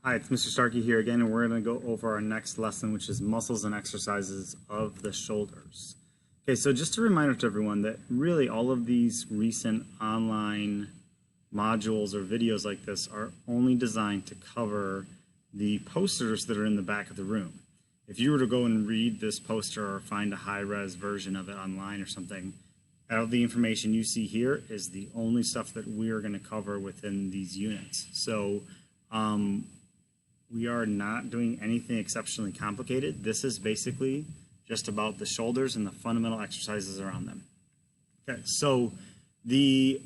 Hi, it's Mr. Starkey here again, and we're going to go over our next lesson, which is muscles and exercises of the shoulders. Okay, so just a reminder to everyone that really all of these recent online modules or videos like this are only designed to cover the posters that are in the back of the room. If you were to go and read this poster or find a high-res version of it online or something, all of the information you see here is the only stuff that we are going to cover within these units. So we are not doing anything exceptionally complicated. This is basically just about the shoulders and the fundamental exercises around them. Okay, so the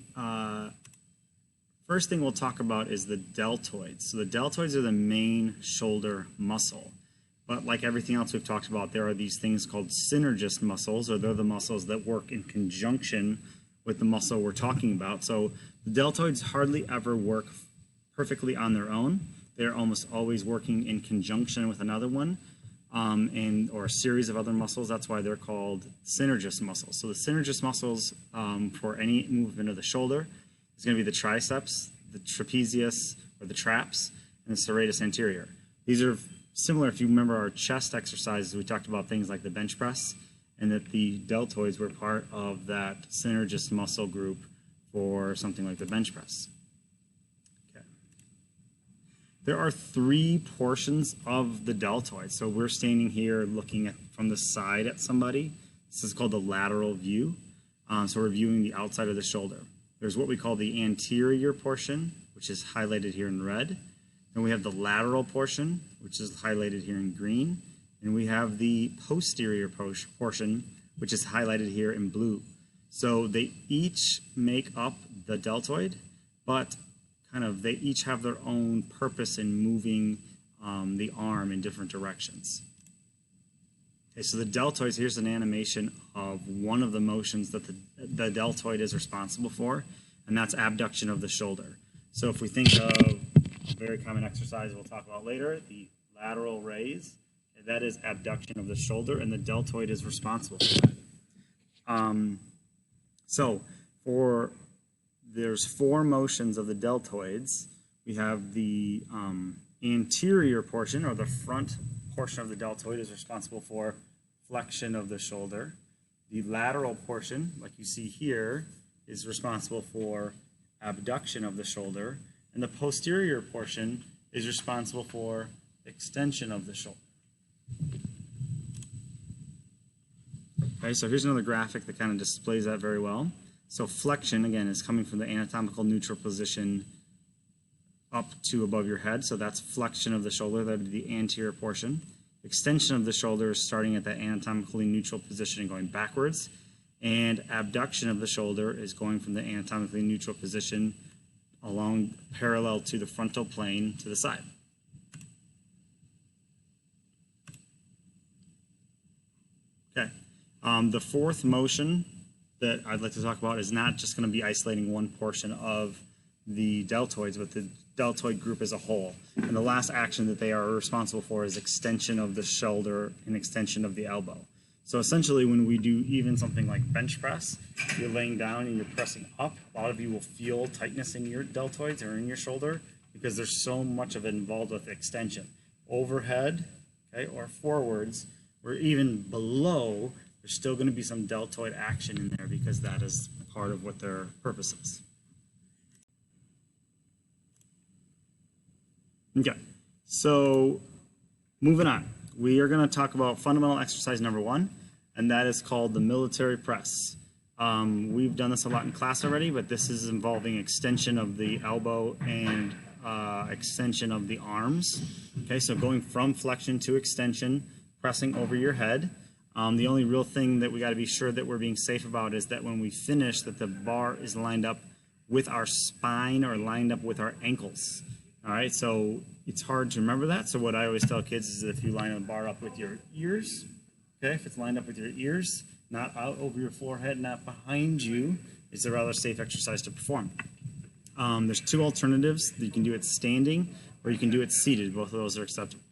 first thing we'll talk about is the deltoids. So the deltoids are the main shoulder muscle. But like everything else we've talked about, there are these things called synergist muscles, or they're the muscles that work in conjunction with the muscle we're talking about. So the deltoids hardly ever work perfectly on their own. They're almost always working in conjunction with another one or a series of other muscles. That's why they're called synergist muscles. So the synergist muscles for any movement of the shoulder is going to be the triceps, the trapezius or the traps, and the serratus anterior. These are similar. If you remember our chest exercises, we talked about things like the bench press, and that the deltoids were part of that synergist muscle group for something like the bench press. There are three portions of the deltoid. So we're standing here looking at from the side at somebody. This is called the lateral view. So we're viewing the outside of the shoulder. There's what we call the anterior portion, which is highlighted here in red. Then we have the lateral portion, which is highlighted here in green. And we have the posterior portion, which is highlighted here in blue. So they each make up the deltoid, but they each have their own purpose in moving the arm in different directions. Okay, so the deltoids, here's an animation of one of the motions that the deltoid is responsible for, and that's abduction of the shoulder. So if we think of a very common exercise we'll talk about later, the lateral raise, that is abduction of the shoulder, and the deltoid is responsible for that. There's four motions of the deltoids. We have the anterior portion, or the front portion of the deltoid, is responsible for flexion of the shoulder. The lateral portion, like you see here, is responsible for abduction of the shoulder. And the posterior portion is responsible for extension of the shoulder. Okay, so here's another graphic that kind of displays that very well. So flexion, again, is coming from the anatomical neutral position up to above your head. So that's flexion of the shoulder. That would be the anterior portion. Extension of the shoulder is starting at that anatomically neutral position and going backwards. And abduction of the shoulder is going from the anatomically neutral position along parallel to the frontal plane to the side. Okay. The fourth motion that I'd like to talk about is not just going to be isolating one portion of the deltoids, but the deltoid group as a whole. And the last action that they are responsible for is extension of the shoulder and extension of the elbow. So essentially, when we do even something like bench press, you're laying down and you're pressing up. A lot of you will feel tightness in your deltoids or in your shoulder because there's so much of it involved with extension. Overhead, okay, or forwards, or even below, there's still going to be some deltoid action in there because that is part of what their purpose is. Okay, so moving on. We are going to talk about fundamental exercise number one, and that is called the military press. We've done this a lot in class already, but this is involving extension of the elbow and extension of the arms. Okay, so going from flexion to extension, pressing over your head. The only real thing that we got to be sure that we're being safe about is that when we finish, that the bar is lined up with our spine or lined up with our ankles. All right, so it's hard to remember that. So what I always tell kids is that if you line the bar up with your ears, okay, if it's lined up with your ears, not out over your forehead, not behind you, it's a rather safe exercise to perform. There's two alternatives. You can do it standing or you can do it seated. Both of those are acceptable.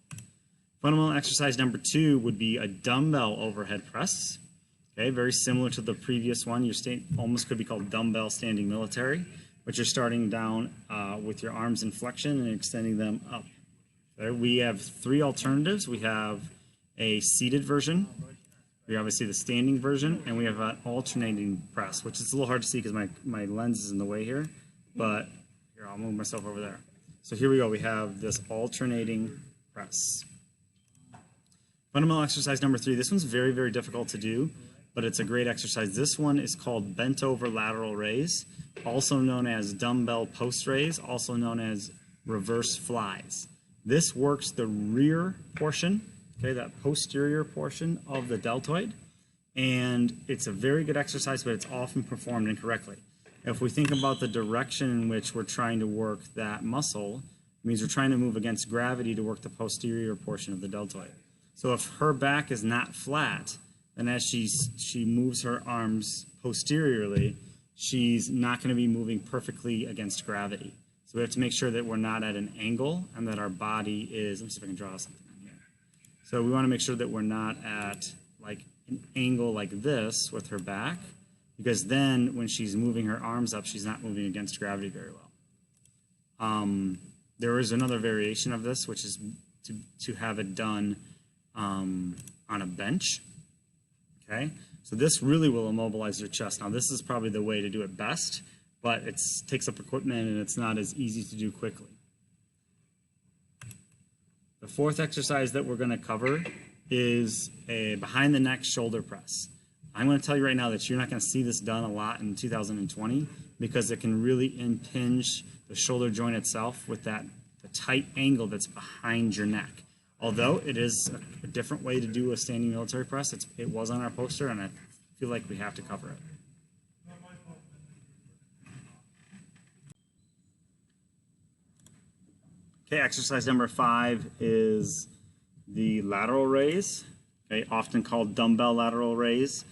Fundamental exercise number two would be a dumbbell overhead press. Okay, very similar to the previous one. Your almost could be called dumbbell standing military, but you're starting down with your arms in flexion and extending them up. Okay, we have three alternatives. We have a seated version, we obviously the standing version, and we have an alternating press, which is a little hard to see because my lens is in the way here, but here, I'll move myself over there. So here we go, we have this alternating press. Fundamental exercise number 3, this one's very, very difficult to do, but it's a great exercise. This one is called bent over lateral raise, also known as dumbbell post raise, also known as reverse flies. This works the rear portion, okay, that posterior portion of the deltoid, and it's a very good exercise, but it's often performed incorrectly. If we think about the direction in which we're trying to work that muscle, it means we're trying to move against gravity to work the posterior portion of the deltoid. So if her back is not flat, then as she moves her arms posteriorly, she's not going to be moving perfectly against gravity. So we have to make sure that we're not at an angle and that our body is, let me see if I can draw something on here. So we want to make sure that we're not at like an angle like this with her back, because then when she's moving her arms up, she's not moving against gravity very well. There is another variation of this, which is to have it done on a bench. Okay, so this really will immobilize your chest. Now this is probably the way to do it best, but it takes up equipment and it's not as easy to do quickly. The fourth exercise that we're going to cover is a behind the neck shoulder press. I'm going to tell you right now that you're not going to see this done a lot in 2020 because it can really impinge the shoulder joint itself with the tight angle that's behind your neck. Although it is a different way to do a standing military press, it was on our poster, and I feel like we have to cover it. Okay, exercise number 5 is the lateral raise, okay, often called dumbbell lateral raise.